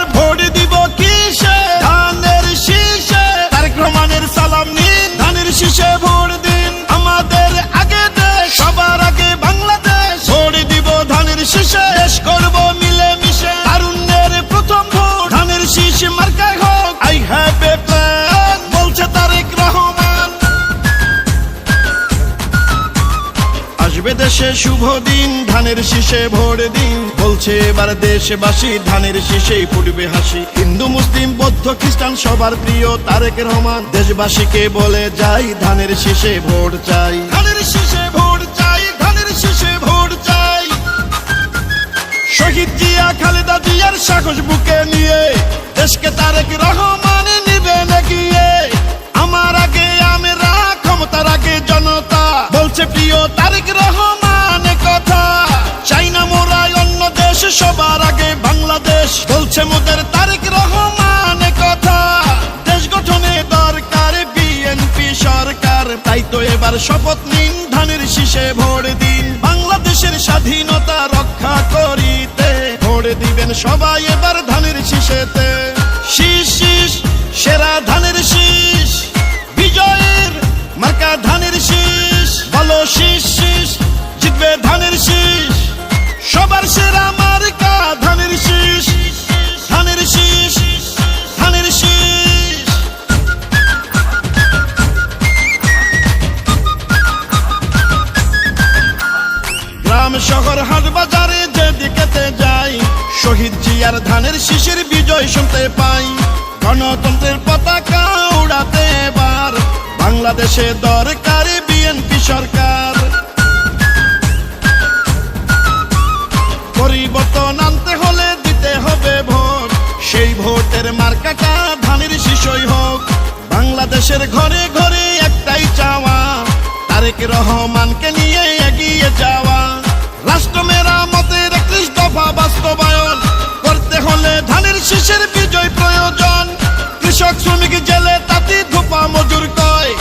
এবার ভোট দিব কিসে? ধানের শীষে। তারেক রহমানের সালাম নিন, ধানের শীষে ভোট দিন। আমাদের আগে দেশ, সবার আগে বাংলাদেশ। ভোট দিব ধানের শীষে, দেশ করব মিলে মিশে। তারুণ্যের প্রথম ভোট ধানের শীষ মার্কায় হোক। আই হ্যাভ এ প্ল্যান, বলছে তারেক রহমান। আসবে দেশে শুভ দিন, ধানের শীষে ভোট দিন। বলছে এবার দেশবাসী, ধানের শীষেই ফুটবে হাসি। হিন্দু মুসলিম বৌদ্ধ খ্রিস্টান সবার প্রিয় তারেক রহমান। দেশবাসীকে বলে যাই, ধানের শীষে ভোট চাই। ধানের শীষে ভোট চাই, ধানের শীষে ভোট চাই। শহীদ জিয়া খালেদা জিয়ার সাহস বুকে নিয়ে দেশকে তারেক রহমান নিবেন এগিয়ে। আমার আগে আমরা, ক্ষমতার আগে জনতা, বলছে প্রিয় তারেক রহমান কথা। চাই না মোরা অন্য দেশ, সবার আগে বাংলাদেশ, বলছে মোদের তারেক রহমান কথা। দেশ গঠনে দরকার বিএনপি সরকার, তাই তো এবার শপথ নিন, ধানের শীষে ভোট দিন। বাংলাদেশের স্বাধীনতা রক্ষা করিতে ভোট দিবেন সবাই এবার ধানের শীষেতে। শীষ শীষ সেরা ধানের শীষ, বিজয়ের মার্কা ধানের শীষ। বলো শীষ শীষ, জিতবে ধানের শীষ। সবার সেরা মার্কা ধানের শীষ, ধানের শীষ, ধানের শীষ। গ্রাম শহর হাট বাজারে যেদিকেতে যাই, শহীদ জিয়ার ধানের শীষের বিজয় শুনতে পাই। গণতন্ত্রের পতাকা উড়াতে এবার বাংলাদেশে দরকার বিএনপি সরকার। পরিবর্তন আনতে হলে দিতে হবে ভোট, সেই ভোটের মার্কাটা ধানের শীষই হোক। বাংলাদেশের ঘরে ঘরে একটাই চাওয়া, তারেক রহমানকে নিয়ে এগিয়ে যাওয়া। রাষ্ট্র মেরামতের 31 দফা বাস্তবায়ন করতে হলে ধানের শীষের বিজয় প্রয়োজন। কৃষক শ্রমিক জেলে তাঁতি ধোপা মজুর কয়,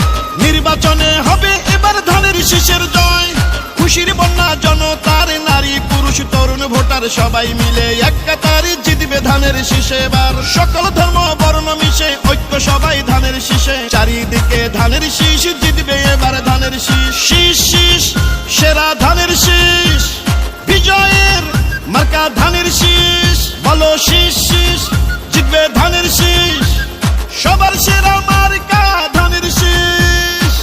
নির্বাচনে হবে এবার ধানের শীষের জয়। খুশির বন্যা জনতার, নারী পুরুষ তরুণ ভোটার সবাই মিলে এক কাতারে জিতবে ধানের শীষে এবার। সকল ধর্ম বর্ণ মিশে ঐক্য সবাই ধানের শীষে। চারিদিকে ধানের শীষ, জিতবে এবার ধানের শীষ। শীষ শীষ সেরা ধানের শীষ, বিজয়ের মার্কা ধানের শীষ। বলো শীষ শীষ, জিতবে ধানের শীষ। সবার সেরা মার্কা ধানের শীষ।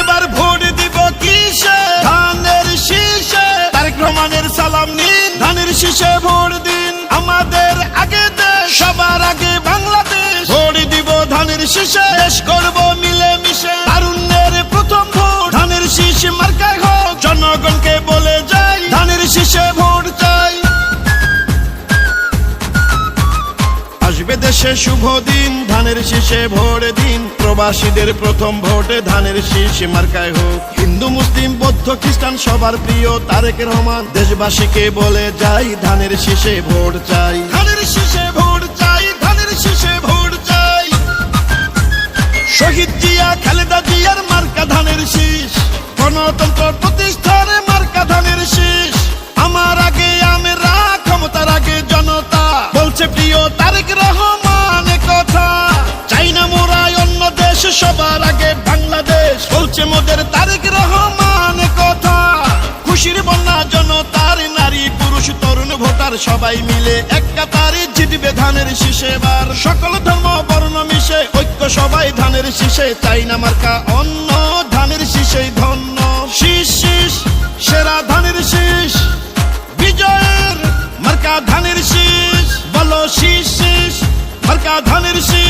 এবার ভোট দিব কিসে? ধানের শীষে। তারেক রহমানের সালাম নিন, ধানের শীষে ভোট দিন। আমাদের আগে দেশ, সবার আগে বাংলাদেশ। ভোট দিব ধানের শীষে, দেশ করব মিলে মিশে। তারুণ্যের প্রথম ভোট ধানের শীষ মার্কায় হোক। জনগণকে বলে যাই, ধানের শীষে ভোট চাই। আসবে দেশে শুভ দিন, ধানের শীষে ভোট দিন। প্রবাসীদের প্রথম ভোটে ধানের শীষ মার্কায় হোক। হিন্দু মুসলিম বৌদ্ধ খ্রিস্টান সবার প্রিয় তারেক রহমান। দেশবাসীকে বলে যাই, ধানের শীষে ভোট চাই। ধানের শীষে ভোট চাই, ধানের শীষে ভোট চাই। শহীদ জিয়া খালেদা জিয়ার মার্কা ধানের শীষ। গণতন্ত্র প্রতিষ্ঠার মার্কা ধানের শীষ। আমার আগে আমরা, ক্ষমতার আগে জনতা, বলছে প্রিয় তারেক রহমান কথা। চাই না মোরা অন্য দেশ, সবার আগে বাংলাদেশ, বলছে মোদের তারেক রহমান কথা। খুশির বন্যা জনতার, নারী পুরুষ তরুণ ভোটার সবাই মিলে এক কাতারে জিতবে ধানের শীষে এবার। সকল ধর্ম বর্ণ মিশে ঐক্য সবাই ধানের শীষে। চাই না মার্কা অন্য, ধানের শীষেই ধন্য। শীষ শীষ সেরা ধানের শীষ, বিজয়ের মার্কা ধানের শীষ। বলো শীষ শীষ মার্কা ধানের শীষ।